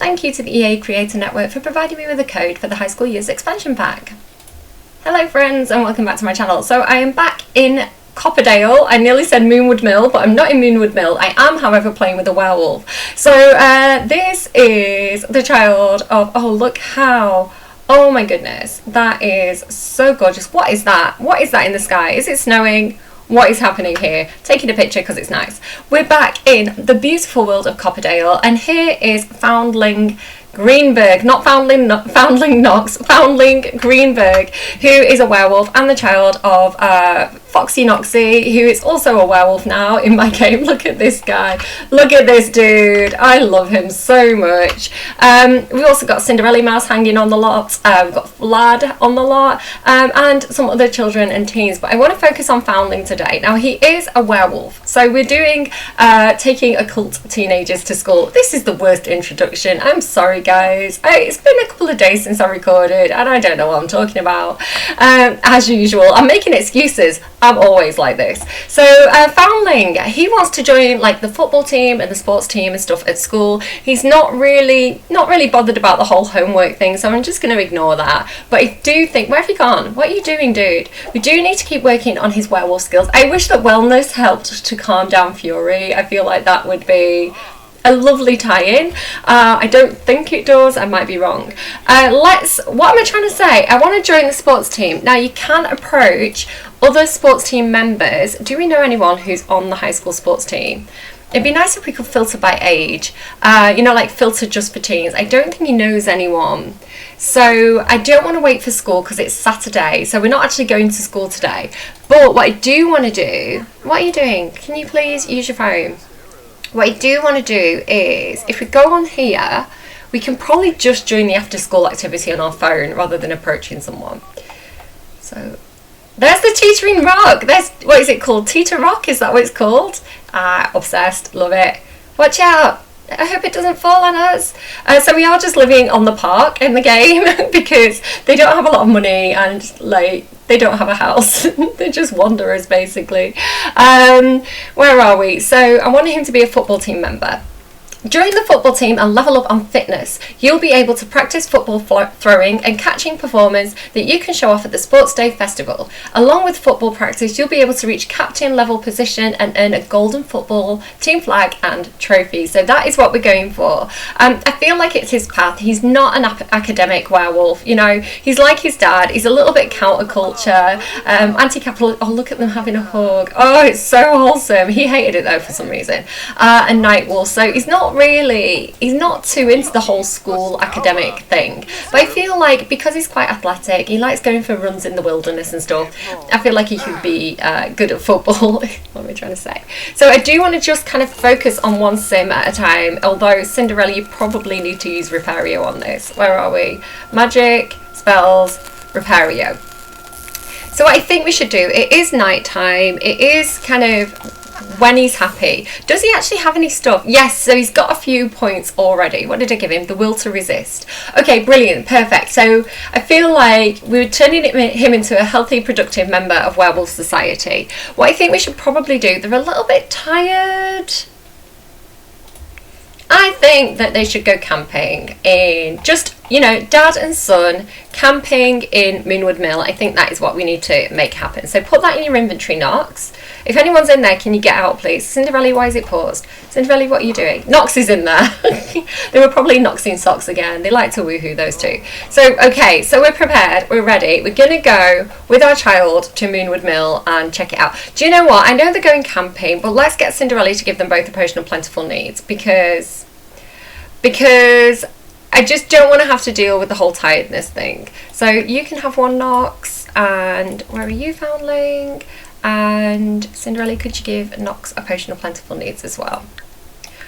thank you to the EA Creator Network for providing me with a code for the High School Years expansion pack. Hello friends and welcome back to my channel. So I am back in Copperdale. I nearly said Moonwood Mill, but I'm not in Moonwood Mill. I am, however, playing with a werewolf. So this is the child of, oh look how, oh my goodness, that is so gorgeous. What is that? What is that in the sky? Is it snowing? What is happening here? Taking a picture because it's nice. We're back in the beautiful world of Copperdale, and here is Foundling Greenberg, not Foundling Knox, Foundling Greenberg, who is a werewolf and the child of Foxy Noxy, who is also a werewolf now in my game. Look at this guy. Look at this dude. I love him so much. We've also got Cinderella Mouse hanging on the lot. We've got Vlad on the lot, and some other children and teens. But I want to focus on Foundling today. Now, he is a werewolf. So we're doing taking occult teenagers to school. This is the worst introduction. I'm sorry, guys. It's been a couple of days since I recorded, and I don't know what I'm talking about. As usual, I'm making excuses. I'm always like this. So Foundling, he wants to join like the football team and the sports team and stuff at school. He's not really bothered about the whole homework thing, so I'm just going to ignore that. But I do think, where have you gone? What are you doing, dude? We do need to keep working on his werewolf skills. I wish that wellness helped to calm down fury. I feel like that would be a lovely tie-in. I don't think it does. I might be wrong. What am I trying to say? I want to join the sports team. Now, you can approach other sports team members. Do we know anyone who's on the high school sports team? It'd be nice if we could filter by age. Like filter just for teens. I don't think he knows anyone. So I don't want to wait for school because it's Saturday. So we're not actually going to school today. But what I do want to do... What are you doing? Can you please use your phone? What I do want to do is, if we go on here, we can probably just join the after school activity on our phone rather than approaching someone. So there's the teetering rock. There's, what is it called? Teeter rock? Is that what it's called? Obsessed. Love it. Watch out. I hope it doesn't fall on us. So we are just living on the park in the game because they don't have a lot of money and like they don't have a house. They're just wanderers basically. Where are we? So I wanted him to be a football team member. Join the football team and level up on fitness. You'll be able to practice football throwing and catching performance that you can show off at the Sports Day Festival. Along with football practice, you'll be able to reach captain level position and earn a golden football team flag and trophy. So that is what we're going for. I feel like it's his path. He's not an academic werewolf. You know, he's like his dad. He's a little bit counterculture, anti-capitalist. Oh, look at them having a hug. Oh, it's so wholesome. He hated it though for some reason. And night wolf. So he's not too into the whole school academic thing, but I feel like because he's quite athletic, he likes going for runs in the wilderness and stuff. I feel like he could be good at football. What am I trying to say? So I do want to just kind of focus on one sim at a time, although Cinderella, you probably need to use Repario on this. Where are we? Magic, spells, Repario. So what I think we should do, it is nighttime, it is kind of when he's happy. Does he actually have any stuff? Yes, so he's got a few points already. What did I give him? The will to resist. Okay, brilliant, perfect. So I feel like we're turning him into a healthy, productive member of Werewolf Society. What I think we should probably do, they're a little bit tired. I think that they should go camping in just, dad and son camping in Moonwood Mill. I think that is what we need to make happen. So put that in your inventory, Knox. If anyone's in there, can you get out, please? Cinderella, why is it paused? Cinderella, what are you doing? Knox is in there. They were probably Knoxing socks again. They like to woohoo, those two. So, okay, so we're prepared. We're ready. We're going to go with our child to Moonwood Mill and check it out. Do you know what? I know they're going camping, but let's get Cinderella to give them both a potion of plentiful needs because I just don't want to have to deal with the whole tiredness thing. So you can have one, Knox, and where are you, Foundling? And Cinderella, could you give Knox a potion of plentiful needs as well?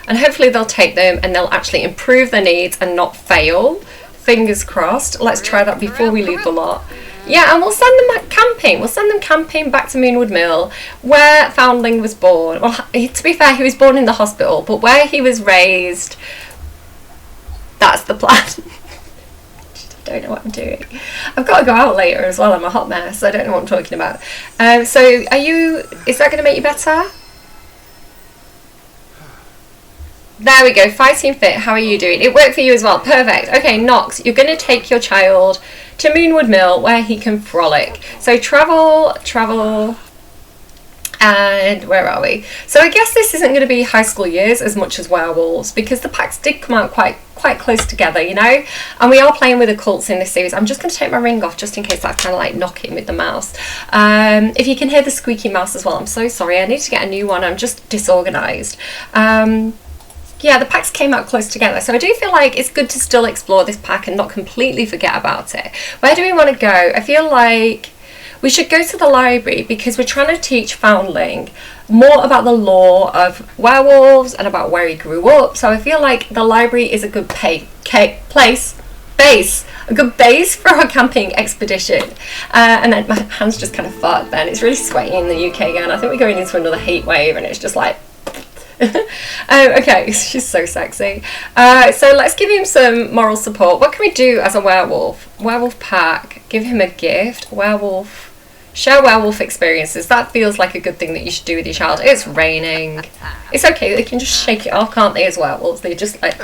And hopefully they'll take them and they'll actually improve their needs and not fail. Fingers crossed. Let's try that before we leave the lot. Yeah, and we'll send them camping. We'll send them camping back to Moonwood Mill, where Foundling was born. Well, to be fair, he was born in the hospital, but where he was raised, that's the plan. I don't know what I'm doing. I've got to go out later as well. I'm a hot mess. I don't know what I'm talking about. So is that going to make you better? There we go, fighting fit. How are you doing? It worked for you as well. Perfect. Okay, Nox, you're going to take your child to Moonwood Mill where he can frolic. So travel, and where are we? So I guess this isn't going to be high school years as much as Werewolves, because the packs did come out quite close together, you know, and we are playing with occults in this series. I'm just going to take my ring off just in case that's kind of like knocking with the mouse. If you can hear the squeaky mouse as well, I'm so sorry. I need to get a new one. I'm just disorganized. Yeah, the packs came out close together, so I do feel like it's good to still explore this pack and not completely forget about it. Where do we want to go? I feel like we should go to the library because we're trying to teach Foundling more about the lore of werewolves and about where he grew up. So I feel like the library is a good a good base for our camping expedition. And then my hands just kind of fucked then. It's really sweaty in the UK again. I think we're going into another heat wave and it's just like... okay, she's so sexy. So let's give him some moral support. What can we do as a werewolf? Werewolf pack, give him a gift. Werewolf, share werewolf experiences. That feels like a good thing that you should do with your child. It's raining. It's okay, they can just shake it off, can't they, as werewolves? They just like...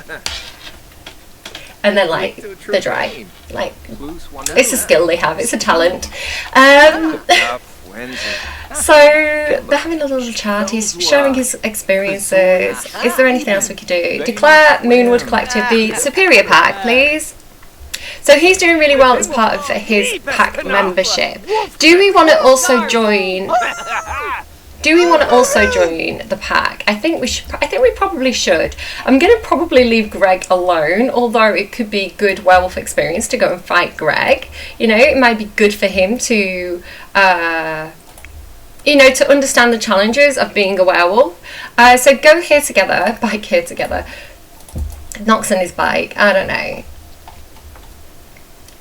And then like, they're dry. Like, it's a skill they have, it's a talent. So they're having a little chat. He's sharing his experiences. Is there anything else we could do? Declare Moonwood Collective the superior pack, please. So he's doing really well as part of his pack membership. Do we want to also join? Do we want to also join the pack? I think we should. I think we probably should. I'm going to probably leave Greg alone, although it could be good werewolf experience to go and fight Greg. You know, it might be good for him to. You know, to understand the challenges of being a werewolf. So go here together, bike here together. Knocks on his bike, I don't know.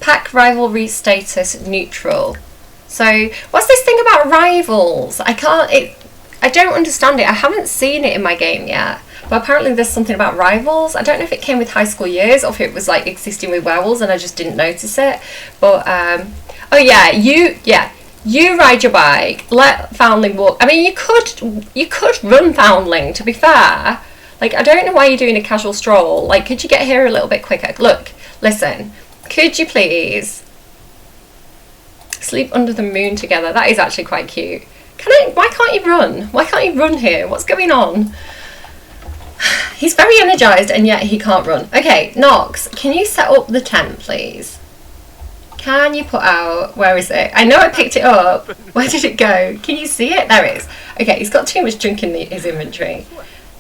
Pack rivalry status neutral. So what's this thing about rivals? I don't understand it. I haven't seen it in my game yet. But apparently there's something about rivals. I don't know if it came with high school years or if it was like existing with werewolves and I just didn't notice it. But oh yeah, you ride your bike, let Foundling walk. I mean, you could run Foundling, to be fair. Like, I don't know why you're doing a casual stroll. Like, could you get here a little bit quicker? Look, listen, could you please sleep under the moon together? That is actually quite cute. Why can't you run? Why can't you run here? What's going on? He's very energized and yet he can't run. Okay, Nox, can you set up the tent, please? Can you put out, where is it? I know I picked it up. Where did it go? Can you see it? There it is. Okay, he's got too much junk in his inventory.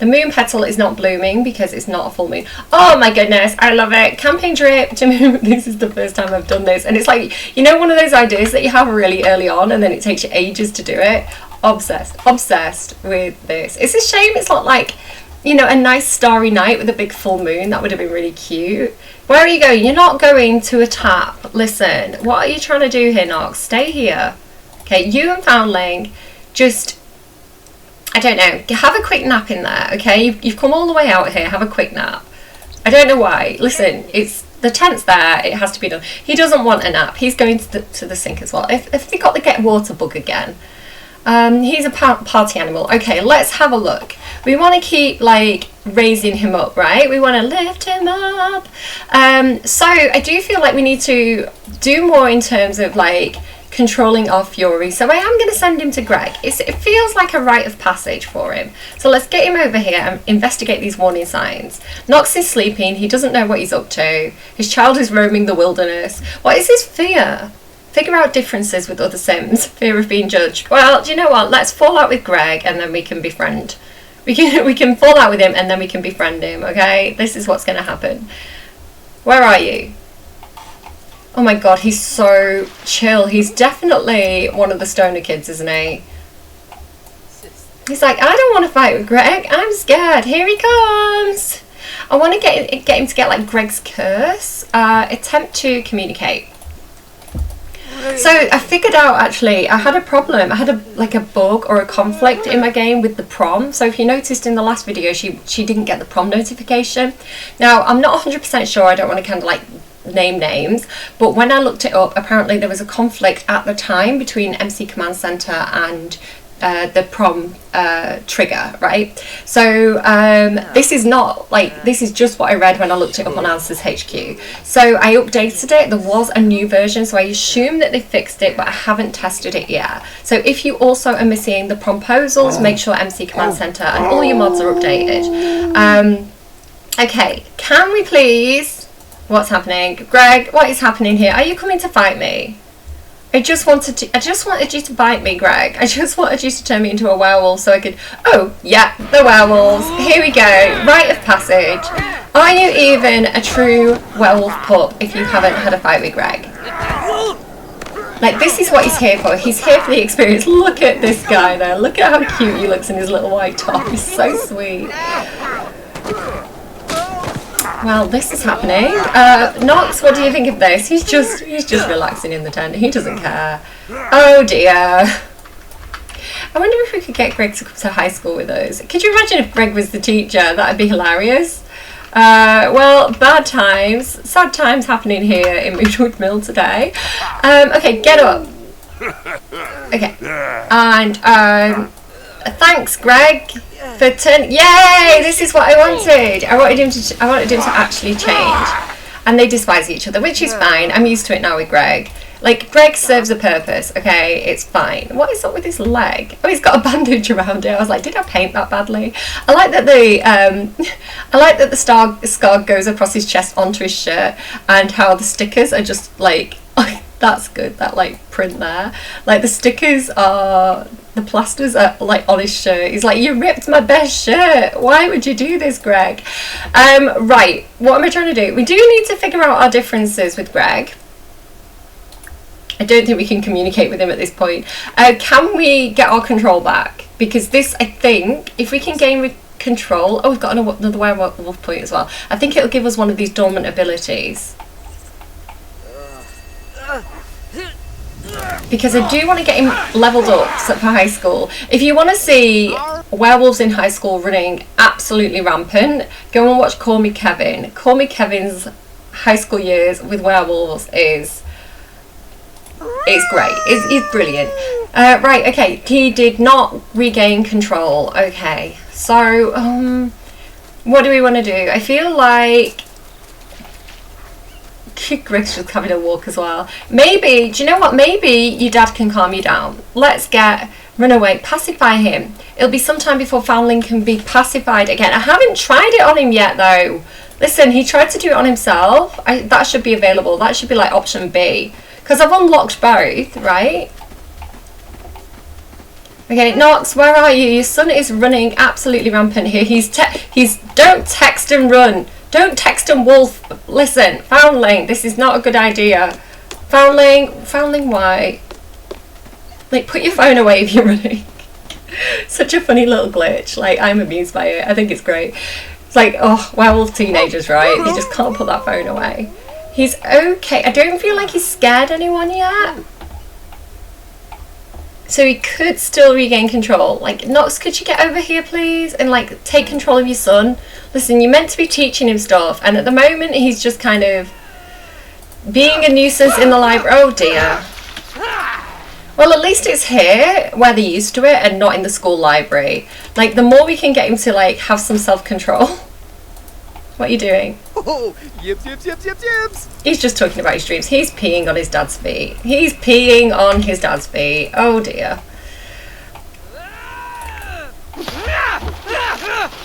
The moon petal is not blooming because it's not a full moon. Oh my goodness, I love it. Camping trip to moon. This is the first time I've done this. And it's like, you know, one of those ideas that you have really early on and then it takes you ages to do it. Obsessed with this. It's a shame it's not like, you know, a nice starry night with a big full moon. That would have been really cute. Where are you going? You're not going to a tap. Listen, what are you trying to do here, Nox? Stay here. Okay, you and Foundling, just, I don't know, have a quick nap in there, okay? You've come all the way out here, have a quick nap. I don't know why. Listen, the tent's there, it has to be done. He doesn't want a nap. He's going to the sink as well. If they got the get water bug again. He's a party animal. Okay, let's have a look. We want to keep like raising him up, right? We want to lift him up. So I do feel like we need to do more in terms of like controlling our fury. So I am going to send him to Greg. It feels like a rite of passage for him. So let's get him over here and investigate these warning signs. Nox is sleeping. He doesn't know what he's up to. His child is roaming the wilderness. What is his fear? Figure out differences with other Sims. Fear of being judged. Well, do you know what? Let's fall out with Greg and then we can befriend. We can fall out with him and then we can befriend him, okay? This is what's going to happen. Where are you? Oh my god, he's so chill. He's definitely one of the stoner kids, isn't he? He's like, I don't want to fight with Greg. I'm scared. Here he comes. I want to get him to get like Greg's curse. Attempt to communicate. So I figured out actually I had a problem. I had a bug or a conflict in my game with the prom. So if you noticed in the last video she didn't get the prom notification. Now I'm not 100% sure, I don't want to kind of like name names, but when I looked it up apparently there was a conflict at the time between MC Command Center and the prom trigger, right? So this is not like, this is just what I read when I looked it up on Answers HQ. So I updated it. There was a new version, so I assume that they fixed it, but I haven't tested it yet. So if you also are missing the promposals, make sure MC Command Center and all your mods are updated. Okay, can we please, what's happening? Greg, what is happening here? Are you coming to fight me? I just wanted you to bite me, Greg. I just wanted you to turn me into a werewolf so I could... Oh, yeah, the werewolves. Here we go. Rite of passage. Are you even a true werewolf pup if you haven't had a fight with Greg? Like, this is what he's here for. He's here for the experience. Look at this guy there. Look at how cute he looks in his little white top. He's so sweet. Well, this is happening. Nox, what do you think of this? He's just relaxing in the tent. He doesn't care. Oh dear. I wonder if we could get Greg to come to high school with us. Could you imagine if Greg was the teacher? That'd be hilarious. Well, bad times, sad times happening here in Moonwood Mill today. Okay, get up. Okay, and thanks, Greg. For yay! This is what I wanted. I wanted him to actually change, and they despise each other, which is fine. I'm used to it now with Greg. Like, Greg serves a purpose. Okay, it's fine. What is up with his leg? Oh, he's got a bandage around it. I was like, did I paint that badly? I like that the scar goes across his chest onto his shirt, and how the stickers are just like. That's good, that like print there. Like the stickers are, the plasters are like on his shirt. He's like, you ripped my best shirt. Why would you do this, Greg? Right, what am I trying to do? We do need to figure out our differences with Greg. I don't think we can communicate with him at this point. Can we get our control back? Because this, I think, if we can gain control, oh, we've got another werewolf point as well. I think it'll give us one of these dormant abilities. Because I do want to get him leveled up for high school. If you want to see werewolves in high school running absolutely rampant, go and watch Call Me Kevin. Call Me Kevin's high school years with werewolves is great. It's brilliant. Right, okay, he did not regain control. Okay, so what do we want to do? I feel like Greg's just having a walk as well. Maybe, do you know what? Maybe your dad can calm you down. Let's run away, pacify him. It'll be sometime before Foundling can be pacified again. I haven't tried it on him yet though. Listen, he tried to do it on himself. That should be available. That should be like option B. Because I've unlocked both, right? Okay, Nox, where are you? Your son is running absolutely rampant here. Don't text and run. Don't text and wolf. Listen, Foundling, this is not a good idea. Foundling, why? Like, put your phone away if you're running. Such a funny little glitch. Like, I'm amused by it. I think it's great. It's like, oh, werewolf teenagers, right? He just can't put that phone away. He's okay. I don't feel like he's scared anyone yet. So he could still regain control. Like, Nox, could you get over here, please? And, like, take control of your son. Listen, you're meant to be teaching him stuff. And at the moment, he's just kind of being a nuisance in the library. Oh, dear. Well, at least it's here, where they're used to it, and not in the school library. Like, the more we can get him to, like, have some self-control. What are you doing? Oh, yips, yips, yips, yips, yips. He's just talking about his dreams. He's peeing on his dad's feet. He's peeing on his dad's feet. Oh dear.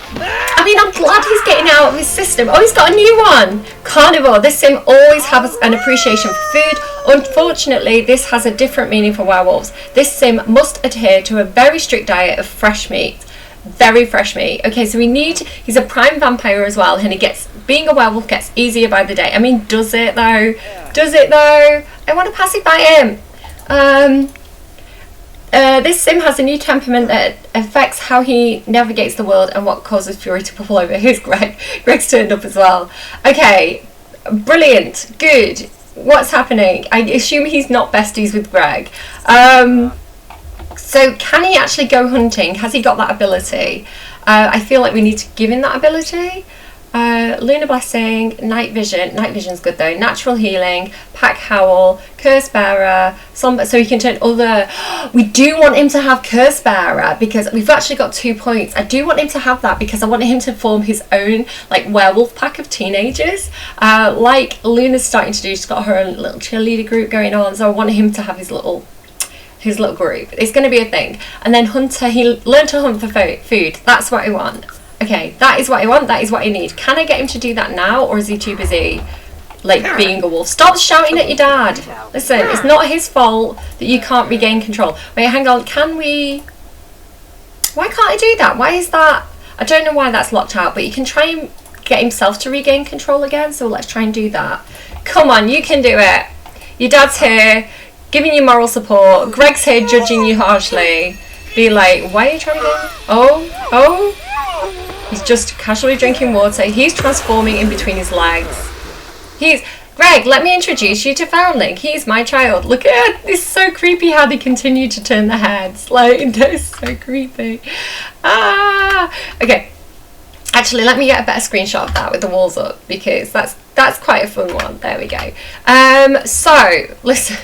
I mean, I'm glad he's getting out of his system. Oh, he's got a new one. Carnivore. This sim always has an appreciation for food. Unfortunately, this has a different meaning for werewolves. This sim must adhere to a very strict diet of fresh meat. Very fresh meat. Okay, so he's a prime vampire as well, and being a werewolf gets easier by the day. I mean, does it though? I want to pacify him. This sim has a new temperament that affects how he navigates the world and what causes fury to bubble over. Here's Greg. Greg's turned up as well. Okay, brilliant, good. What's happening? I assume he's not besties with Greg. So can he actually go hunting? Has he got that ability? I feel like we need to give him that ability. Lunar Blessing, Night Vision. Night Vision's good though. Natural Healing, Pack Howl, Curse Bearer. So he can turn other. We do want him to have Curse Bearer because we've actually got 2 points. I do want him to have that because I want him to form his own like werewolf pack of teenagers. Like Luna's starting to do. She's got her own little cheerleader group going on. So I want him to have his little group. It's going to be a thing. And then Hunter, he learned to hunt for food. That's what I want. Okay, that is what I want. That is what I need. Can I get him to do that now, or is he too busy, like, being a wolf? Stop shouting at your dad. Listen, it's not his fault that you can't regain control. Wait, hang on. Can we... Why can't I do that? Why is that... I don't know why that's locked out, but you can try and get himself to regain control again, so let's try and do that. Come on, you can do it. Your dad's here, giving you moral support. Greg's here judging you harshly. Be like, why are you trying to go? Oh. He's just casually drinking water. He's transforming in between his legs. Greg, let me introduce you to Foundling. He's my child. Look at it. It's so creepy how they continue to turn their heads. Like, it's so creepy. Okay. Actually, let me get a better screenshot of that with the walls up because that's quite a fun one. There we go. So, listen.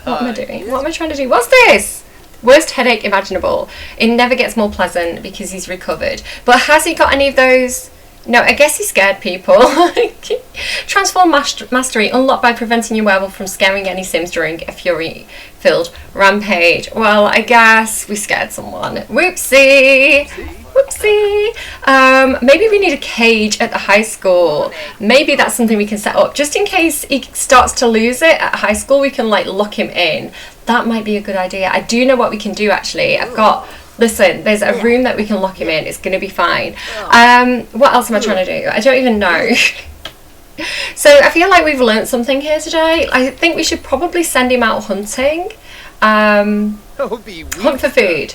What am I doing? What am I trying to do? What's this? Worst headache imaginable. It never gets more pleasant because he's recovered. But has he got any of those? No, I guess he scared people. Transform mastery unlocked by preventing your werewolf from scaring any sims during a fury-filled rampage. Well, I guess we scared someone. Whoopsie. Maybe we need a cage at the high school. Maybe that's something we can set up just in case he starts to lose it at high school. We can like lock him in. That might be a good idea. I do know what we can do actually. Listen, there's a room that we can lock him in. It's going to be fine. What else am I trying to do? I don't even know. So I feel like we've learnt something here today. I think we should probably send him out hunting. Hunt for food.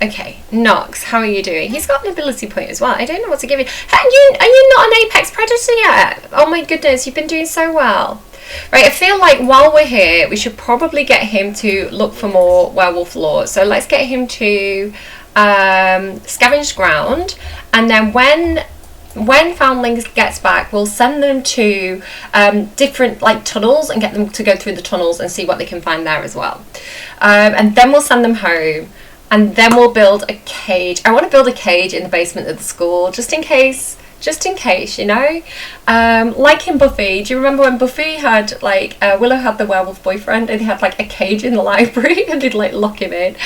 Okay, Nox, how are you doing? He's got an ability point as well. I don't know what to give you. Are you not an apex predator yet? Oh my goodness, you've been doing so well. Right, I feel like while we're here, we should probably get him to look for more werewolf lore. So let's get him to scavenge ground, and then when Foundlings gets back, we'll send them to different like tunnels and get them to go through the tunnels and see what they can find there as well. And then we'll send them home, and then we'll build a cage. I want to build a cage in the basement of the school just in case, you know. Like in Buffy, do you remember when Buffy had like Willow had the werewolf boyfriend and he had like a cage in the library and they'd like lock him in?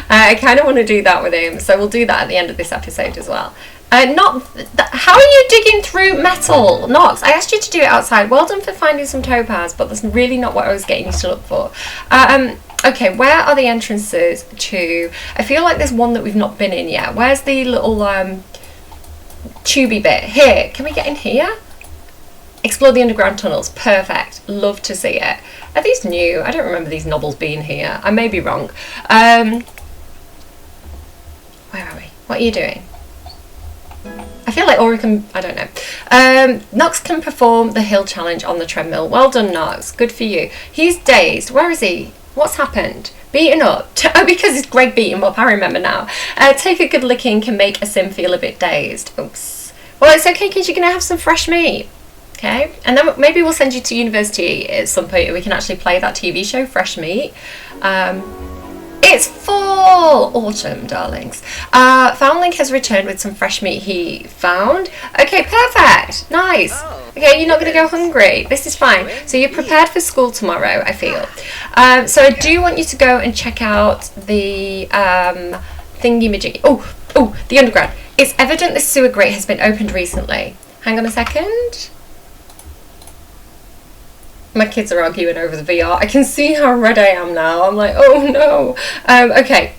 I kind of want to do that with him, so we'll do that at the end of this episode as well. How are you digging through metal, Nox? I asked you to do it outside. Well done for finding some topaz, but that's really not what I was getting you to look for. Okay, where are the entrances to? I feel like there's one that we've not been in yet. Where's the little tubey bit? Here, can we get in here? Explore the underground tunnels. Perfect. Love to see it. Are these new? I don't remember these knobbles being here. I may be wrong. Where are we? What are you doing? I feel like Ori can... I don't know. Nox can perform the hill challenge on the treadmill. Well done, Nox. Good for you. He's dazed. Where is he? What's happened? Beaten up. Oh, because it's Greg beat him up. I remember now. Take a good licking can make a sim feel a bit dazed. Oops. Well, it's okay because you're going to have some fresh meat. Okay? And then maybe we'll send you to university at some point and we can actually play that TV show, Fresh Meat. It's fall autumn, darlings. Foundling has returned with some fresh meat he found. Okay, perfect. Nice. Okay, you're not going to go hungry. This is fine. So you're prepared for school tomorrow, I feel. So I do want you to go and check out the thingy-majiggy. Oh, the underground. It's evident the sewer grate has been opened recently. Hang on a second. My kids are arguing over the VR. I can see how red I am now. I'm like, oh no. Okay.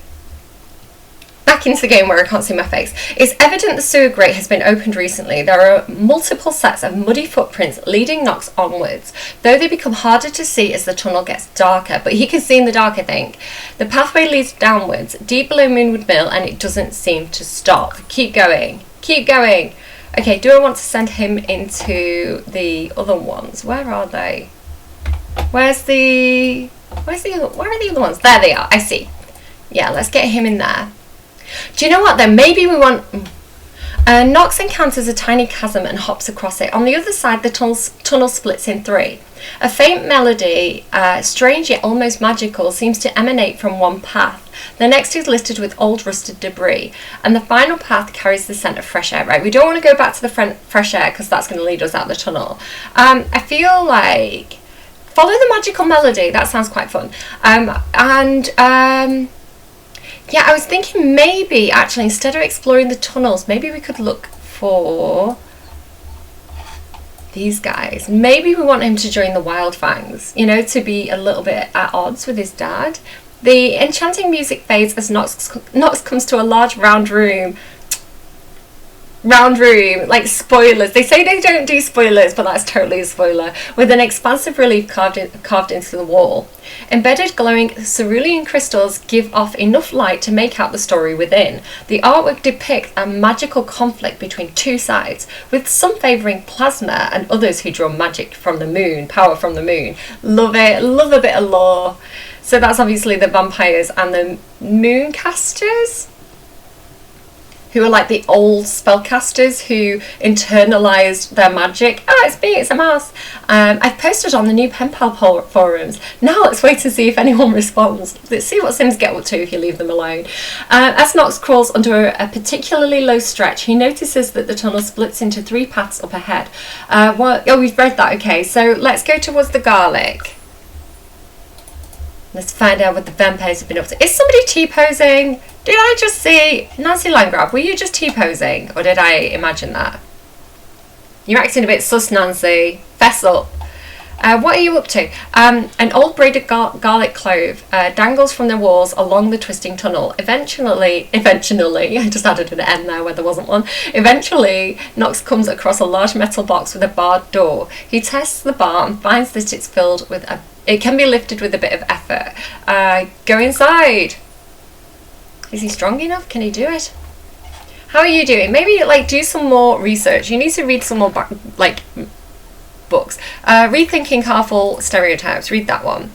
Back into the game where I can't see my face. It's evident the sewer grate has been opened recently. There are multiple sets of muddy footprints leading Nox onwards, though they become harder to see as the tunnel gets darker. But he can see in the dark, I think. The pathway leads downwards, deep below Moonwood Mill, and it doesn't seem to stop. Keep going. Keep going. Okay, do I want to send him into the other ones? Where are they? Where are the other ones? There they are. I see. Yeah, let's get him in there. Do you know what then? Maybe we want... Nox encounters a tiny chasm and hops across it. On the other side, the tunnel splits in 3. A faint melody, strange yet almost magical, seems to emanate from one path. The next is littered with old rusted debris, and the final path carries the scent of fresh air. Right, we don't want to go back to the fresh air because that's going to lead us out the tunnel. I feel like follow the magical melody. That sounds quite fun. Yeah, I was thinking maybe actually instead of exploring the tunnels, maybe we could look for these guys. Maybe we want him to join the Wildfangs, you know, to be a little bit at odds with his dad. The enchanting music fades as Nox comes to a large round room, like spoilers. They say they don't do spoilers, but that's totally a spoiler, with an expansive relief carved into the wall. Embedded glowing cerulean crystals give off enough light to make out the story within. The artwork depicts a magical conflict between two sides, with some favouring plasma and others who draw magic from the moon, power from the moon. Love it, love a bit of lore. So that's obviously the vampires and the mooncasters, who are like the old spellcasters who internalized their magic. Oh, it's me, it's a mouse. I've posted on the new pen pal forums. Now let's wait to see if anyone responds. Let's see what Sims get up to if you leave them alone. As Nox crawls under a particularly low stretch, he notices that the tunnel splits into 3 paths up ahead. Oh, we've read that, okay. So let's go towards the garlic. Let's find out what the vampires have been up to. Is somebody T-posing? Did I just see Nancy Landgraf? Were you just T-posing, or did I imagine that? You're acting a bit sus, Nancy. Fess up. What are you up to? An old braided garlic clove dangles from the walls along the twisting tunnel. Eventually, I just added an N there where there wasn't one. Eventually, Nox comes across a large metal box with a barred door. He tests the bar and finds that it's filled with it can be lifted with a bit of effort. Go inside. Is he strong enough? Can he do it? How are you doing? Maybe like do some more research. You need to read some more books. Rethinking Harmful Stereotypes. Read that one.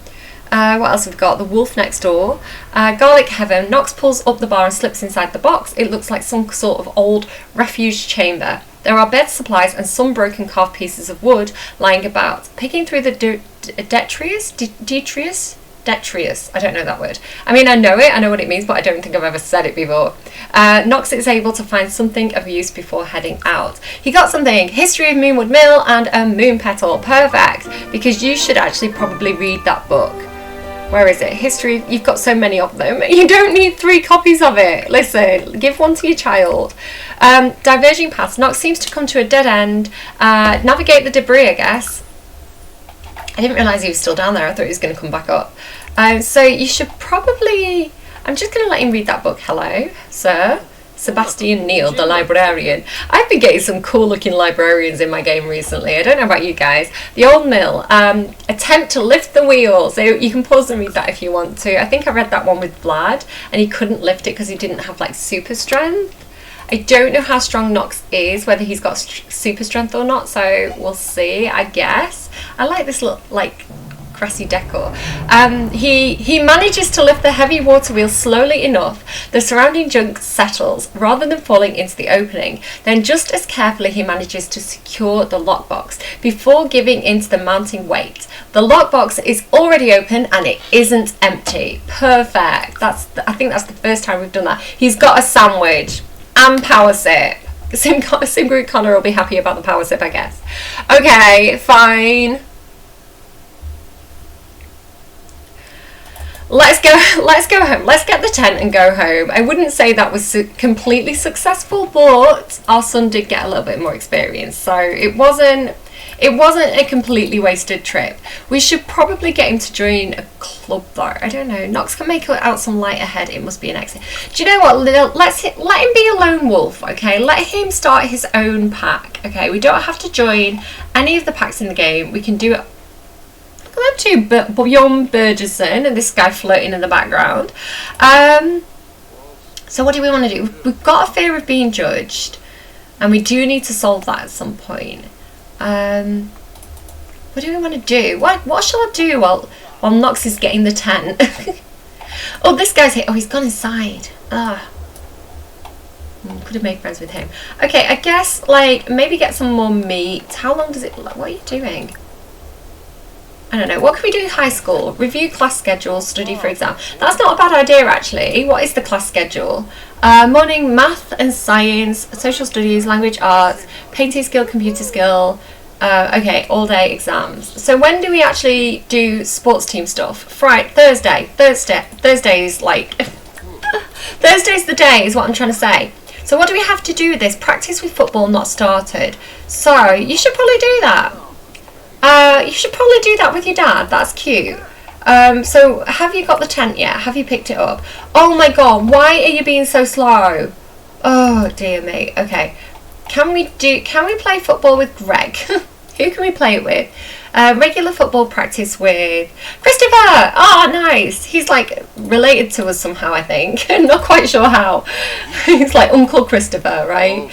What else have we got? The Wolf Next Door. Garlic Heaven. Nox pulls up the bar and slips inside the box. It looks like some sort of old refuge chamber. There are bed supplies and some broken carved pieces of wood lying about. Picking through the detritus, I don't know that word. I mean, I know it, I know what it means, but I don't think I've ever said it before. Nox is able to find something of use before heading out. He got something, History of Moonwood Mill and a Moon Petal. Perfect, because you should actually probably read that book. Where is it? History, you've got so many of them. You don't need 3 copies of it. Listen, give one to your child. Diverging paths. Nox seems to come to a dead end. Navigate the debris, I guess. I didn't realise he was still down there. I thought he was going to come back up. So you should probably... I'm just going to let him read that book. Hello, sir. Sebastian Neal, the librarian. I've been getting some cool looking librarians in my game recently. I don't know about you guys. The Old Mill. Attempt to lift the wheel. So you can pause and read that if you want to. I think I read that one with Vlad and he couldn't lift it because he didn't have like super strength. I don't know how strong Nox is, whether he's got super strength or not, so we'll see, I guess. I like this little, like, grassy decor. He manages to lift the heavy water wheel slowly enough. The surrounding junk settles, rather than falling into the opening. Then just as carefully he manages to secure the lockbox, before giving into the mounting weight. The lockbox is already open, and it isn't empty. Perfect. I think that's the first time we've done that. He's got a sandwich. And power sip. Sim Group Connor will be happy about the power sip, I guess. Okay, fine. Let's go home. Let's get the tent and go home. I wouldn't say that was completely successful, but our son did get a little bit more experience, so it wasn't a completely wasted trip. We should probably get him to join a club though. I don't know. Nox can make out some light ahead. It must be an exit. Do you know what? Let him be a lone wolf, okay? Let him start his own pack, okay? We don't have to join any of the packs in the game. We can do it. Look at them two, young Burgesson and this guy floating in the background. So what do we want to do? We've got a fear of being judged, and we do need to solve that at some point. What do we want to do? What shall I do while Nox is getting the tent? Oh, this guy's here. Oh, he's gone inside. Could have made friends with him. Okay, I guess, like, maybe get some more meat. How long does it... What are you doing? I don't know. What can we do in high school? Review class schedule, study for exam. That's not a bad idea, actually. What is the class schedule? Morning, math and science, social studies, language arts, painting skill, computer skill. Okay, all day exams. So when do we actually do sports team stuff? Thursday is like... Thursday's the day is what I'm trying to say. So what do we have to do with this? Practice with football not started. So you should probably do that. You should probably do that with your dad. That's cute. So have you got the tent yet? Have you picked it up? Oh my god, why are you being so slow? Oh dear me. Okay. Can we play football with Greg? Who can we play it with? Regular football practice with Christopher. Oh, nice. He's like related to us somehow, I think. I'm not quite sure how. He's like Uncle Christopher, right?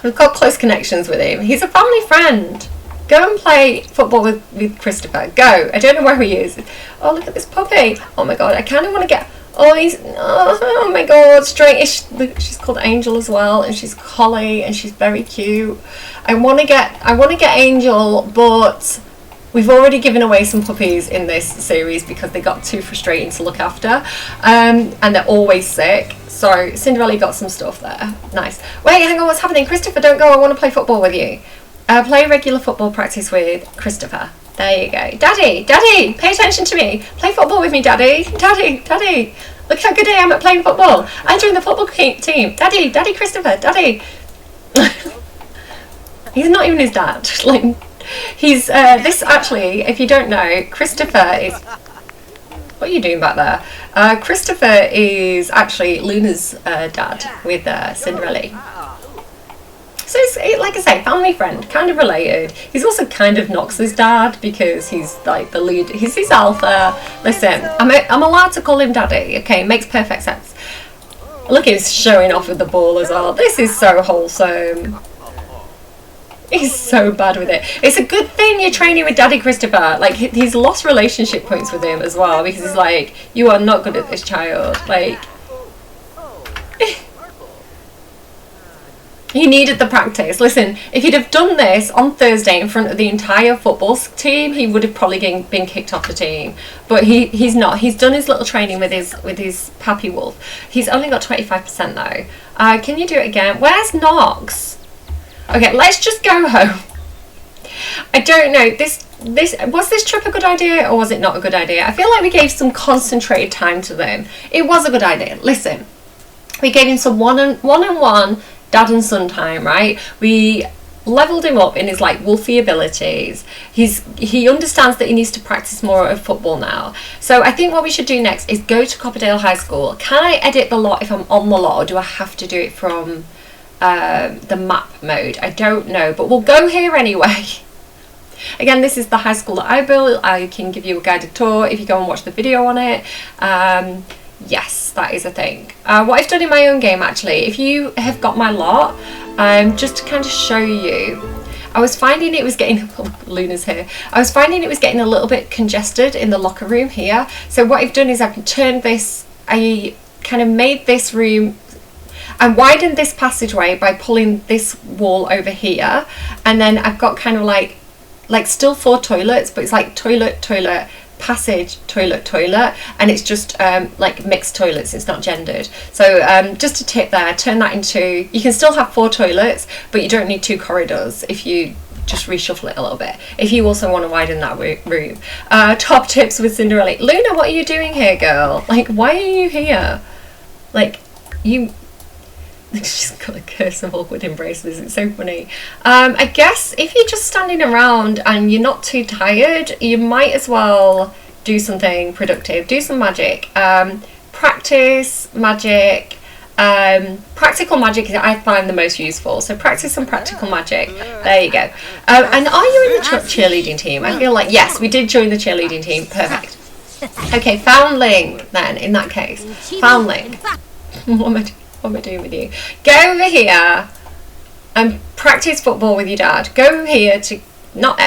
We've got close connections with him. He's a family friend. Go and play football with Christopher. Go. I don't know where he is. Oh, look at this puppy. Oh my god, I kind of want to get... Oh my god, she's called Angel as well, and she's collie, and she's very cute. I want to get Angel, but we've already given away some puppies in this series because they got too frustrating to look after, and they're always sick. So Cinderella got some stuff there. Nice. Wait, hang on, what's happening? Christopher, don't go. I want to play football with you. Play regular football practice with Christopher. There you go. Daddy, pay attention to me. Play football with me, Daddy. Daddy. Look how good I am at playing football. I joined the football team. Daddy, Christopher, Daddy. He's not even his dad. Like, he's, this actually, if you don't know, Christopher is... What are you doing back there? Christopher is actually Luna's dad with Cinderella. So it's, like I say, family friend, kind of related. He's also kind of Knox's dad because he's like the lead. He's his alpha. Listen, I'm allowed to call him Daddy. Okay, makes perfect sense. Look, he's showing off with the ball as well. This is so wholesome. He's so bad with it. It's a good thing you're training with Daddy Christopher. Like, he's lost relationship points with him as well because he's like, you are not good at this child. Like... He needed the practice. Listen, if he'd have done this on Thursday in front of the entire football team, he would have probably been kicked off the team. But he's not. He's done his little training with his Pappy Wolf. He's only got 25% though. Can you do it again? Where's Knox? Okay, let's just go home. I don't know. Was this trip a good idea or was it not a good idea? I feel like we gave some concentrated time to them. It was a good idea. Listen, we gave him some one-on-one dad and son time, right? We leveled him up in his like wolfy abilities. He understands that he needs to practice more of football now. So I think what we should do next is go to Copperdale High School. Can I edit the lot if I'm on the lot, or do I have to do it from the map mode? I don't know, but we'll go here anyway. Again, this is the high school that I built. I can give you a guided tour if you go and watch the video on it. Yes, that is a thing. What I've done in my own game, actually, if you have got my lot, just to kind of show you, I was finding it was getting... Oh, Luna's here. I was finding it was getting a little bit congested in the locker room here. So what I've done is I've turned this... I kind of made this room... I widened this passageway by pulling this wall over here. And then I've got kind of like still 4 toilets, but it's like toilet, passage, toilet, and it's just like mixed toilets. It's not gendered. So just a tip there, turn that into... You can still have 4 toilets, but you don't need 2 corridors if you just reshuffle it a little bit, if you also want to widen that room. Top tips with Cinderella. Luna, what are you doing here, girl? Like, why are you here? Like, you... She's got a curse of awkward embraces. It's so funny. I guess if you're just standing around and you're not too tired, you might as well do something productive. Do some magic. Practice magic. Practical magic is, I find, the most useful. So practice some practical magic. There you go. And are you in the cheerleading team? I feel like, yes, we did join the cheerleading team. Perfect. Okay, foundling then, in that case. Foundling. What am I doing with you? Go over here and practice football with your dad. Go here to... Not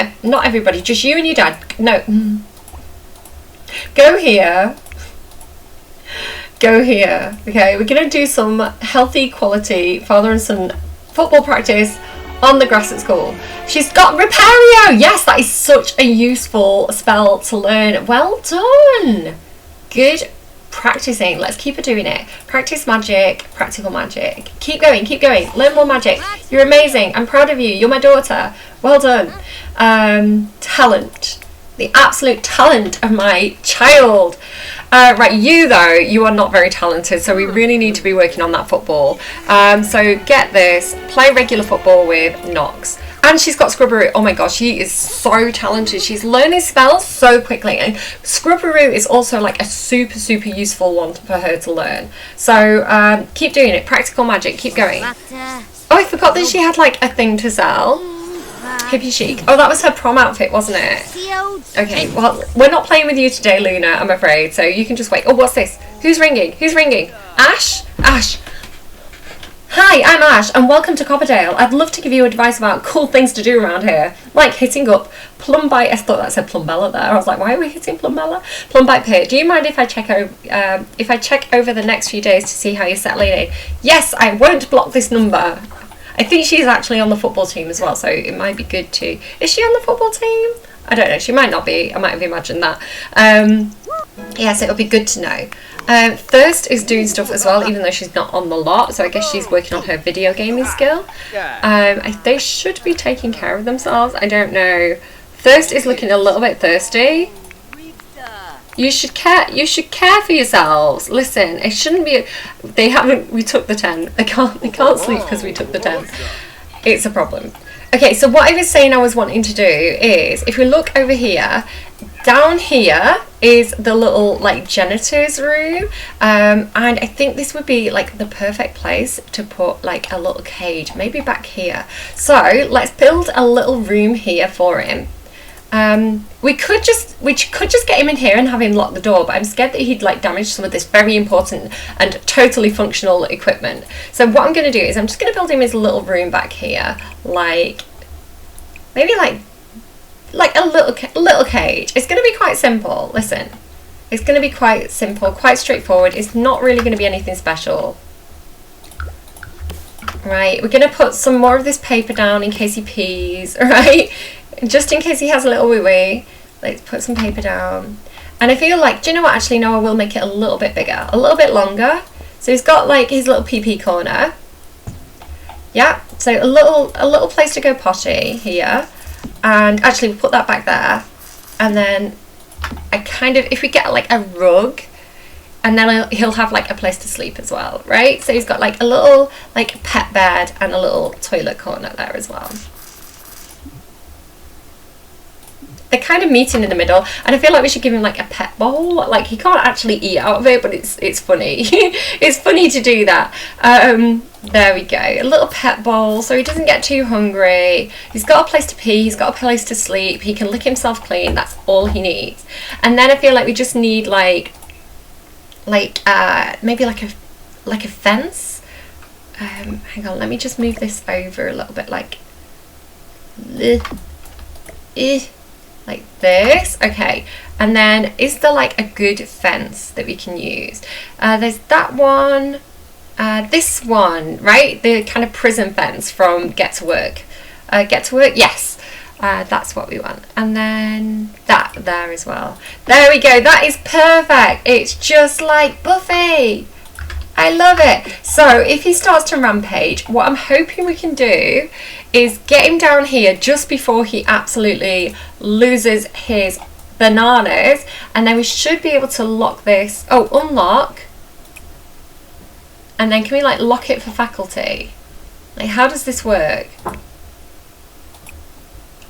everybody, just you and your dad. No. Go here go here. Okay, we're gonna do some healthy, quality father and son football practice on the grass at school. She's got Rapario. Yes, that is such a useful spell to learn. Well done. Good practicing. Let's keep her doing it. Practice magic, practical magic. Keep going, keep going. Learn more magic. You're amazing. I'm proud of you. You're my daughter. Well done. Talent. The absolute talent of my child. Right, you though, you are not very talented, so we really need to be working on that football. So get this, play regular football with Nox. And she's got Scrubberoo. Oh my gosh, she is so talented. She's learning spells so quickly. And Scrubberoo is also like a super, super useful one for her to learn. So keep doing it. Practical magic, keep going. Oh, I forgot that she had like a thing to sell. Hippie chic. Oh, that was her prom outfit, wasn't it? Okay, well, we're not playing with you today, Luna, I'm afraid. So you can just wait. Oh, what's this? Who's ringing? Who's ringing? Ash? Ash. Hi, I'm Ash, and welcome to Copperdale. I'd love to give you advice about cool things to do around here, like hitting up Plumbite. I thought that said Plumbella there. I was like, why are we hitting Plumbella? Plumbite Pier. Do you mind if I check over the next few days to see how you're settling in? Yes, I won't block this number. I think she's actually on the football team as well, so it might be good to... Is she on the football team? I don't know. She might not be. I might have imagined that. Yes, it'll be good to know. Thirst is doing stuff as well, even though she's not on the lot, so I guess she's working on her video gaming skill. They should be taking care of themselves. I don't know. Thirst is looking a little bit thirsty. You should care for yourselves. Listen, it shouldn't be. They haven't. We took the 10. They can't sleep because we took the 10. It's a problem. Okay, so what I was saying I was wanting to do is, if we look over here, down here is the little like janitor's room, and I think this would be like the perfect place to put like a little cage, maybe back here. So let's build a little room here for him. We could just get him in here and have him lock the door, but I'm scared that he'd like damage some of this very important and totally functional equipment. So what I'm going to do is I'm just going to build him his little room back here, like maybe like a little cage. It's going to be quite simple. Listen, it's going to be quite simple, quite straightforward. It's not really going to be anything special. Right, we're going to put some more of this paper down in case he pees, right? Just in case he has a little wee-wee. Let's put some paper down. And I feel like, do you know what, actually no, I will make it a little bit bigger, a little bit longer. So he's got like his little pee-pee corner. Yeah, so a little place to go potty here. And actually we'll put that back there. And then I kind of, if we get like a rug, and then he'll have like a place to sleep as well, right? So he's got like a little like pet bed and a little toilet corner there as well. They're kind of meeting in the middle, and I feel like we should give him like a pet bowl. Like he can't actually eat out of it, but it's funny. It's funny to do that. There we go, a little pet bowl so he doesn't get too hungry. He's got a place to pee, he's got a place to sleep, he can lick himself clean. That's all he needs. And then I feel like we just need like maybe like a fence. Hang on, let me just move this over a little bit, like this. Okay, and then is there like a good fence that we can use? There's that one, this one, right? The kind of prison fence from Get to Work. Get to Work, yes. That's what we want. And then that there as well. There we go, that is perfect. It's just like Buffy. I love it. So if he starts to rampage, what I'm hoping we can do is get him down here just before he absolutely loses his bananas, and then we should be able to lock this. Oh, unlock. And then can we like lock it for faculty? Like how does this work?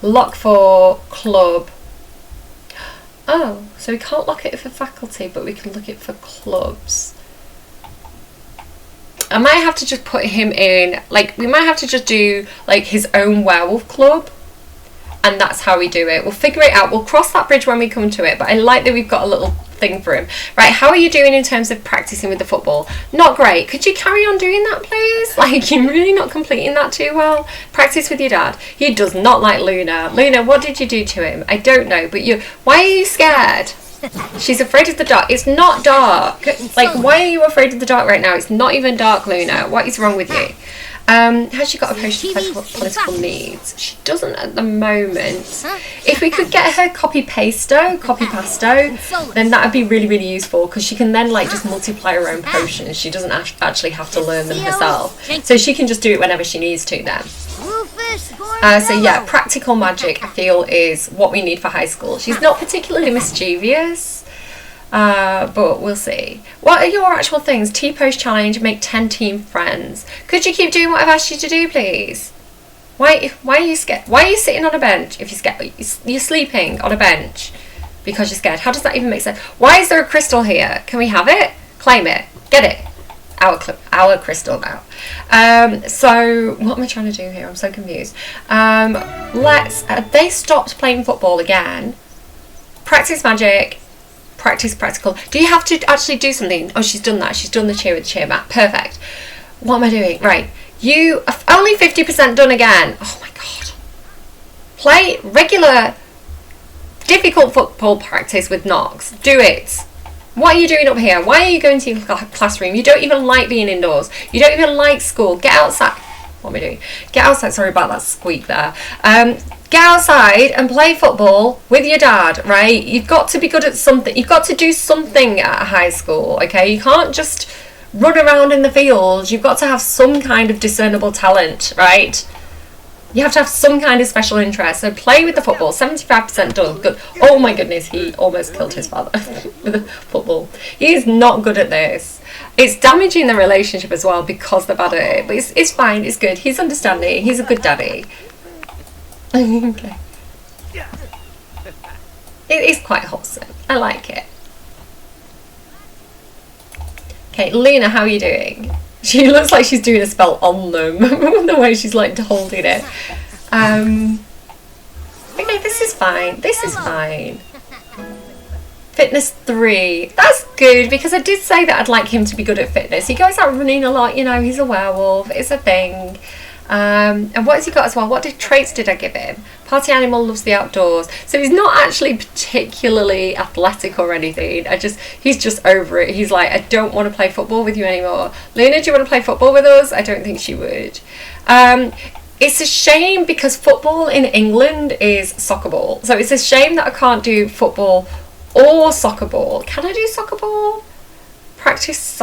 Lock for club. Oh, so we can't lock it for faculty, but we can lock it for clubs. I might have to just put him in, like, we might have to just do, like, his own werewolf club. And that's how we do it. We'll figure it out. We'll cross that bridge when we come to it. But I like that we've got a little thing for him. Right, how are you doing in terms of practicing with the football? Not great. Could you carry on doing that, please? Like, you're really not completing that too well. Practice with your dad. He does not like Luna. Luna, what did you do to him? I don't know, but why are you scared? She's afraid of the dark. It's not dark. Like, why are you afraid of the dark right now? It's not even dark, Luna. What is wrong with you? Has she got a potion of political needs? She doesn't at the moment. If we could get her copy pasto, then that would be really, really useful, because she can then like just multiply her own potions. She doesn't actually have to learn them herself. So she can just do it whenever she needs to then. So yeah, practical magic I feel is what we need for high school. She's not particularly mischievous. But we'll see. What are your actual things? T-pose challenge, make 10 team friends. Could you keep doing what I've asked you to do, please? Why are you scared? Why are you sitting on a bench if you're scared? You're sleeping on a bench because you're scared. How does that even make sense? Why is there a crystal here? Can we have it? Claim it. Get it. Our crystal now. So what am I trying to do here? I'm so confused. They stopped playing football again. Practice magic. Practice practical. Do you have to actually do something? Oh, she's done that. She's done the cheer with the cheer mat. Perfect. What am I doing? Right. You are only 50% done again. Oh my god. Play regular difficult football practice with Nox. Do it. What are you doing up here? Why are you going to your classroom? You don't even like being indoors. You don't even like school. Get outside. What am I doing? Get outside. Sorry about that squeak there. Get outside and play football with your dad, right? You've got to be good at something. You've got to do something at high school, okay? You can't just run around in the fields. You've got to have some kind of discernible talent, right? You have to have some kind of special interest. So play with the football. 75% done. Good. Oh my goodness, he almost killed his father with the football. He is not good at this. It's damaging the relationship as well because they're bad at it. But it's fine. It's good. He's understanding. He's a good daddy. Okay. It is quite wholesome. I like it. Okay, Luna, how are you doing? She looks like she's doing a spell on them. The way she's like holding it. Okay, this is fine. This is fine. Fitness 3. That's good, because I did say that I'd like him to be good at fitness. He goes out running a lot, you know, he's a werewolf. It's a thing. And what has he got as well? What traits did I give him? Party animal, loves the outdoors. So he's not actually particularly athletic or anything. He's just over it. He's like, I don't want to play football with you anymore. Luna, do you want to play football with us? I don't think she would. It's a shame because football in England is soccer ball. So it's a shame that I can't do football or soccer ball. Can I do soccer ball? Practice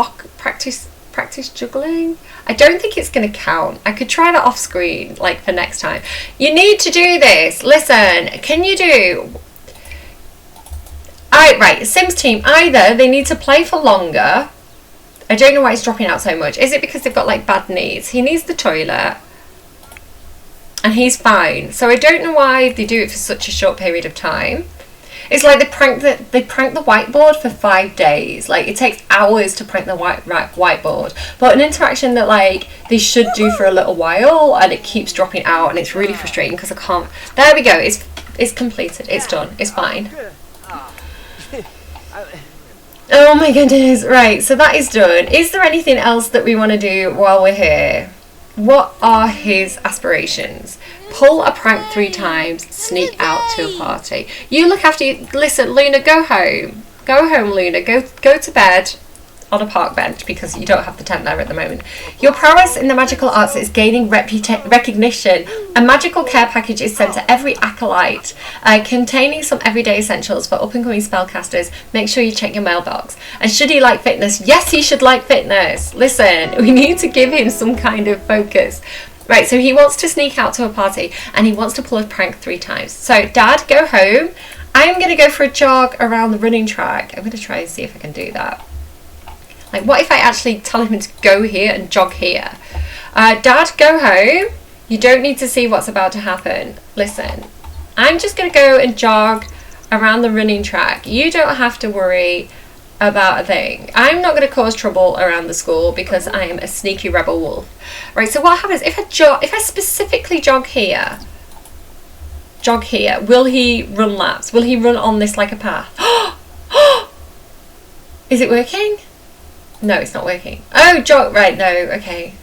juggling? I don't think it's going to count. I could try that off screen, like for next time. You need to do this. Listen, can you do... Right, Sims team, either they need to play for longer. I don't know why it's dropping out so much. Is it because they've got like bad needs? He needs the toilet. And he's fine. So I don't know why they do it for such a short period of time. It's like they prank the whiteboard for 5 days. Like, it takes hours to print the whiteboard. But an interaction that like they should do for a little while, and it keeps dropping out, and it's really frustrating because I can't. There we go. It's completed. It's done. It's fine. Oh my goodness. Right. So that is done. Is there anything else that we want to do while we're here? What are his aspirations? Pull a prank 3 times, sneak out to a party. You look after you. Listen, Luna, go home. Go home, Luna. Go to bed on a park bench because you don't have the tent there at the moment. Your prowess in the magical arts is gaining recognition. A magical care package is sent to every acolyte containing some everyday essentials for up-and-coming spellcasters. Make sure you check your mailbox. And should he like fitness? Yes, he should like fitness. Listen, we need to give him some kind of focus. Right, so he wants to sneak out to a party and he wants to pull a prank 3 times. So, Dad, go home. I'm going to go for a jog around the running track. I'm going to try and see if I can do that. Like, what if I actually tell him to go here and jog here? Dad, go home. You don't need to see what's about to happen. Listen, I'm just going to go and jog around the running track. You don't have to worry about a thing. I'm not going to cause trouble around the school because I am a sneaky rebel wolf. Right, so what happens if I specifically jog here, will he run laps? Will he run on this like a path? Is it working? No, it's not working. Oh, jog, right, no, okay.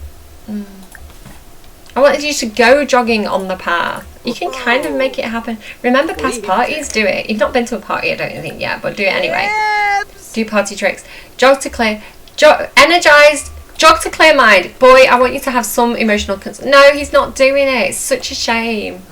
I wanted you to go jogging on the path. You can kind of make it happen. Remember past parties? Do it. You've not been to a party, I don't think, yet, but do it anyway. Do party tricks. Jog to clear. Energized. Jog to clear mind. Boy, I want you to have some emotional concern. No, he's not doing it. It's such a shame.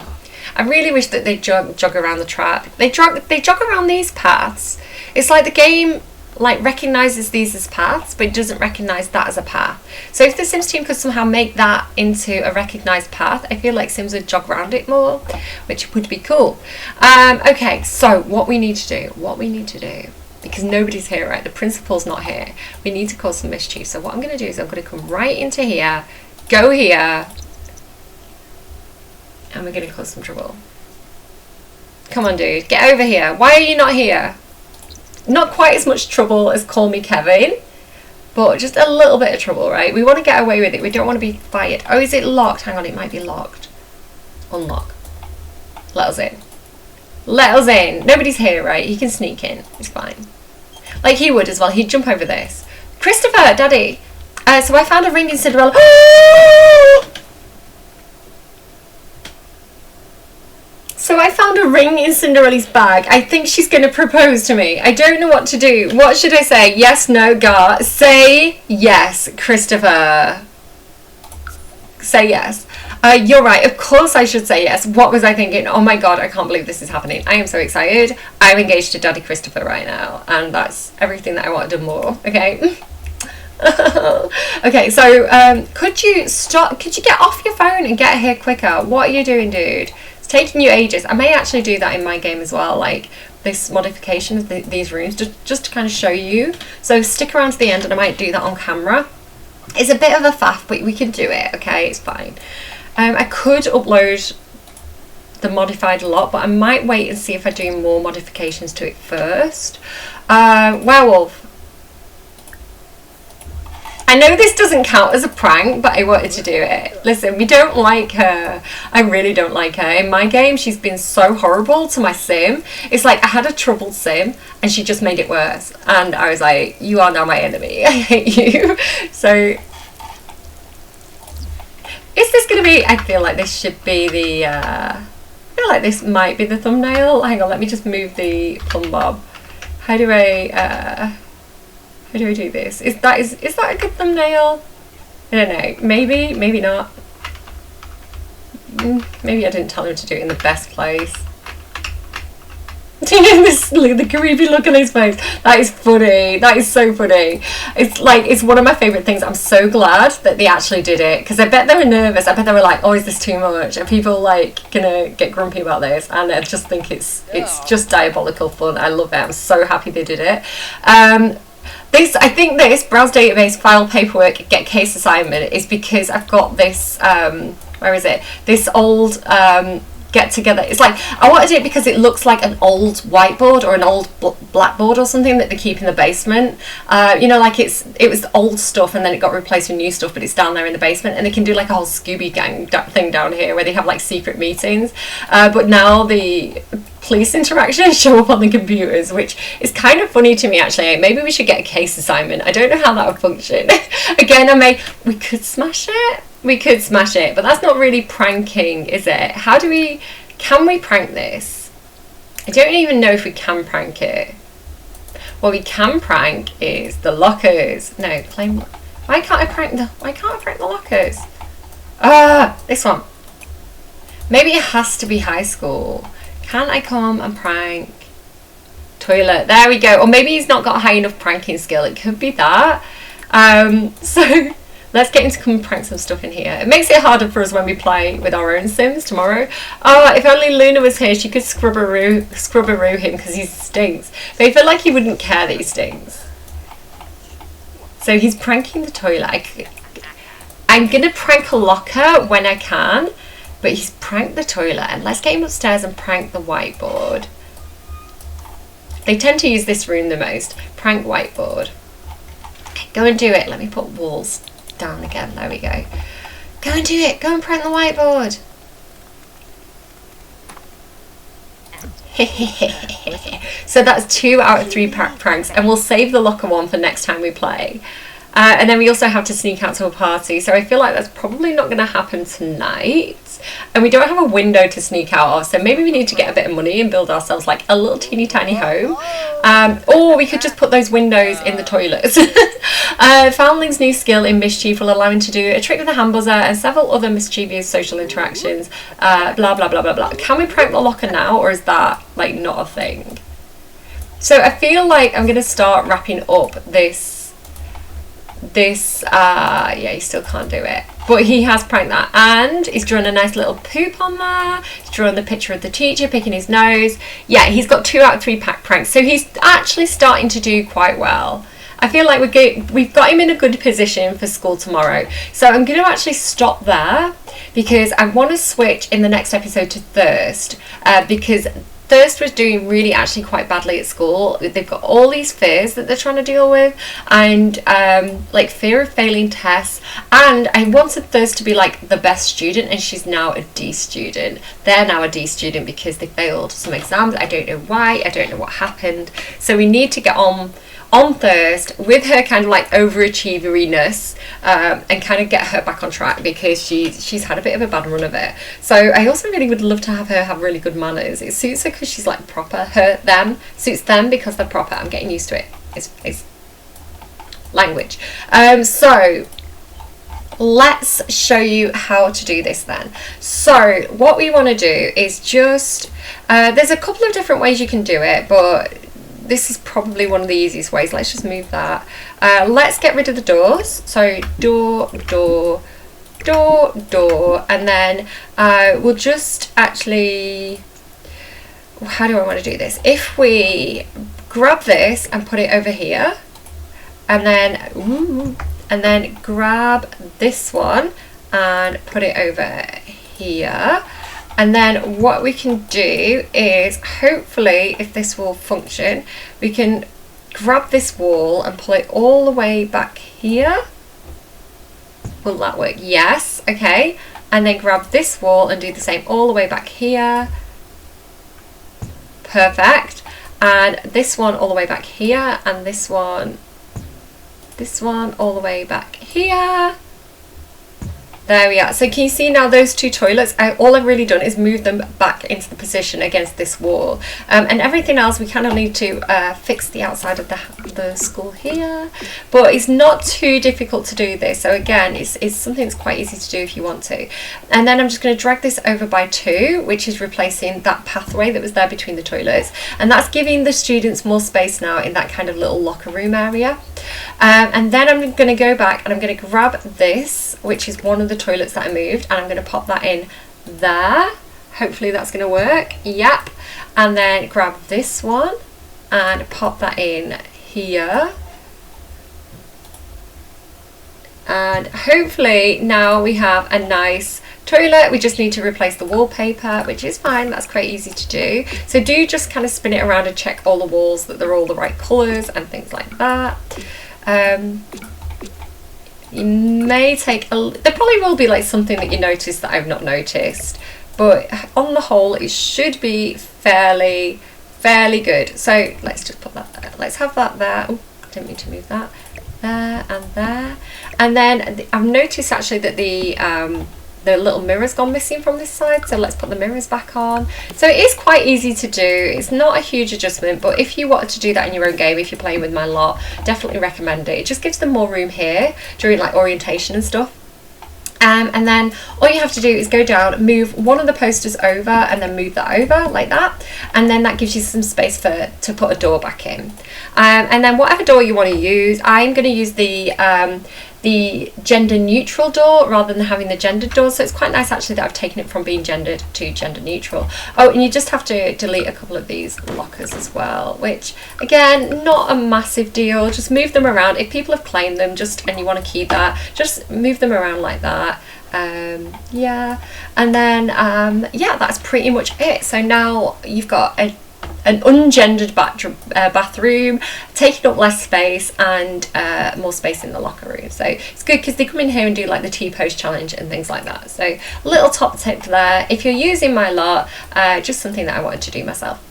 I really wish that they jog around the track. They jog around these paths. It's like the game recognises these as paths, but it doesn't recognise that as a path. So if the Sims team could somehow make that into a recognised path, I feel like Sims would jog around it more, which would be cool. Okay, so what we need to do, because nobody's here, right? The principal's not here. We need to cause some mischief. So what I'm going to do is I'm going to come right into here, go here, and we're going to cause some trouble. Come on, dude, get over here. Why are you not here? Not quite as much trouble as Call Me Kevin, but just a little bit of trouble, right? We want to get away with it. We don't want to be fired. Oh, is it locked? Hang on, it might be locked. Unlock. Let us in. Let us in. Nobody's here, right? He can sneak in. It's fine. Like he would as well. He'd jump over this. Christopher, Daddy. So I found a ring in Cinderella. So I found a ring in Cinderella's bag. I think she's going to propose to me. I don't know what to do. What should I say? Yes, no, Gar. Say yes, Christopher. Say yes. You're right. Of course I should say yes. What was I thinking? Oh my God, I can't believe this is happening. I am so excited. I'm engaged to Daddy Christopher right now. And that's everything that I wanted and more. Okay. Okay, so could you get off your phone and get here quicker? What are you doing, dude? It's taking you ages. I may actually do that in my game as well, like this modification of these rooms, just to kind of show you. So stick around to the end and I might do that on camera. It's a bit of a faff, but we can do it, okay? It's fine. I could upload the modified lot, but I might wait and see if I do more modifications to it first. Werewolf. I know this doesn't count as a prank, but I wanted to do it. Listen, we don't like her. I really don't like her. In my game, she's been so horrible to my sim. It's like I had a troubled sim and she just made it worse. And I was like, you are now my enemy. I hate you. So, is this going to be... I feel like this should be the... I feel like this might be the thumbnail. Hang on, let me just move the thumb bob. How do I do this? Is that a good thumbnail? I don't know. Maybe, maybe not. Maybe I didn't tell him to do it in the best place. The creepy look on his face. That is funny. That is so funny. It's one of my favourite things. I'm so glad that they actually did it, because I bet they were nervous. I bet they were like, oh, is this too much? Are people like gonna get grumpy about this? And I just think it's just diabolical fun. I love it. I'm so happy they did it. I think this browse database, file paperwork, get case assignment is because I've got this, where is it? This old get together. It's like, I wanted it because it looks like an old whiteboard or an old blackboard or something that they keep in the basement. You know, like it was old stuff and then it got replaced with new stuff, but it's down there in the basement, and they can do like a whole Scooby Gang thing down here where they have like secret meetings. But now the police interactions show up on the computers, which is kind of funny to me actually. Maybe we should get a case assignment. I don't know how that would function. Again, we could smash it. We could smash it, but that's not really pranking, is it? Can we prank this? I don't even know if we can prank it. What we can prank is the lockers. No, why can't I prank the lockers? This one. Maybe it has to be high school. Can I come and prank toilet? There we go. Or maybe he's not got high enough pranking skill. It could be that. So let's get him to come and prank some stuff in here. It makes it harder for us when we play with our own Sims tomorrow. Oh, if only Luna was here, she could scrub-a-roo him because he stinks. But I feel like he wouldn't care that he stinks. So he's pranking the toilet. I'm going to prank a locker when I can, but he's pranked the toilet. And let's get him upstairs and prank the whiteboard. They tend to use this room the most. Prank whiteboard. Okay, go and do it. Let me put walls down again. There we go. Go and do it. Go and prank the whiteboard. So that's 2 out of 3 pranks, and we'll save the locker one for next time we play. And then we also have to sneak out to a party. So I feel like that's probably not going to happen tonight. And we don't have a window to sneak out of, so maybe we need to get a bit of money and build ourselves like a little teeny tiny home. Or we could just put those windows in the toilets. Foundling's new skill in mischief will allow him to do a trick with a hand buzzer and several other mischievous social interactions. Blah blah blah blah blah. Can we prank the locker now, or is that like not a thing? So I feel like I'm gonna start wrapping up this yeah, he still can't do it, but he has pranked that, and he's drawn a nice little poop on there. He's drawn the picture of the teacher picking his nose. Yeah, he's got 2 out of 3 pack pranks, so he's actually starting to do quite well. I feel like we've got him in a good position for school tomorrow. So I'm going to actually stop there because I want to switch in the next episode to Thirst, because Thirst was doing really actually quite badly at school. They've got all these fears that they're trying to deal with, and like fear of failing tests. And I wanted Thirst to be like the best student, and she's now a D student. They're now a D student because they failed some exams. I don't know why. I don't know what happened. So we need to get on Thirst with her kind of like overachieveriness, and kind of get her back on track because she's had a bit of a bad run of it. So I also really would love to have her have really good manners. It suits her because she's like proper. Them suits them because they're proper. I'm getting used to it. It's language. So let's show you how to do this then. So what we want to do is just there's a couple of different ways you can do it, but this is probably one of the easiest ways. Let's just move that. Let's get rid of the doors. So door, door, door, door, and then we'll just actually, how do I want to do this? If we grab this and put it over here, and then grab this one and put it over here. And then what we can do is, hopefully, if this will function, we can grab this wall and pull it all the way back here. Will that work? Yes. Okay. And then grab this wall and do the same all the way back here. Perfect. And this one all the way back here, and this one all the way back here. There we are. So can you see now those 2 toilets? All I've really done is move them back into the position against this wall. And everything else, we kind of need to fix the outside of the school here. But it's not too difficult to do this. So again, it's something that's quite easy to do if you want to. And then I'm just going to drag this over by 2, which is replacing that pathway that was there between the toilets. And that's giving the students more space now in that kind of little locker room area. And then I'm going to go back and I'm going to grab this, which is one of the toilets that I moved, and I'm going to pop that in there. Hopefully that's going to work. Yep. And then grab this one and pop that in here. And hopefully now we have a nice toilet. We just need to replace the wallpaper, which is fine. That's quite easy to do. So do just kind of spin it around and check all the walls that they're all the right colours and things like that. You may take there probably will be like something that you notice that I've not noticed, but on the whole it should be fairly good. So let's just put that there. Let's have that there. Oh, didn't mean to move that. There and there. And then I've noticed actually that the little mirror's gone missing from this side, so let's put the mirrors back on. So it is quite easy to do. It's not a huge adjustment, but if you wanted to do that in your own game, if you're playing with my lot, definitely recommend it. It just gives them more room here during like orientation and stuff. And then all you have to do is go down, move one of the posters over, and then move that over like that, and then that gives you some space to put a door back in. And then whatever door you want to use, I'm going to use the gender neutral door rather than having the gendered door. So it's quite nice actually that I've taken it from being gendered to gender neutral. Oh, and you just have to delete a couple of these lockers as well, which again, not a massive deal. Just move them around. If people have claimed them and you want to keep that, just move them around like that. Yeah, and then yeah, that's pretty much it. So now you've got an ungendered bathroom, taking up less space and more space in the locker room. So it's good because they come in here and do like the T-pose challenge and things like that. So little top tip there if you're using my lot, just something that I wanted to do myself.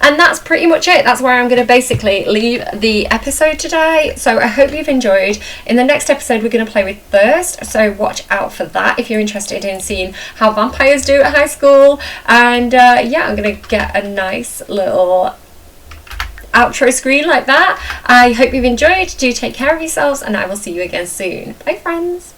And that's pretty much it. That's where I'm going to basically leave the episode today. So I hope you've enjoyed. In the next episode, we're going to play with Thirst. So watch out for that if you're interested in seeing how vampires do at high school. And yeah, I'm going to get a nice little outro screen like that. I hope you've enjoyed. Do take care of yourselves, and I will see you again soon. Bye, friends.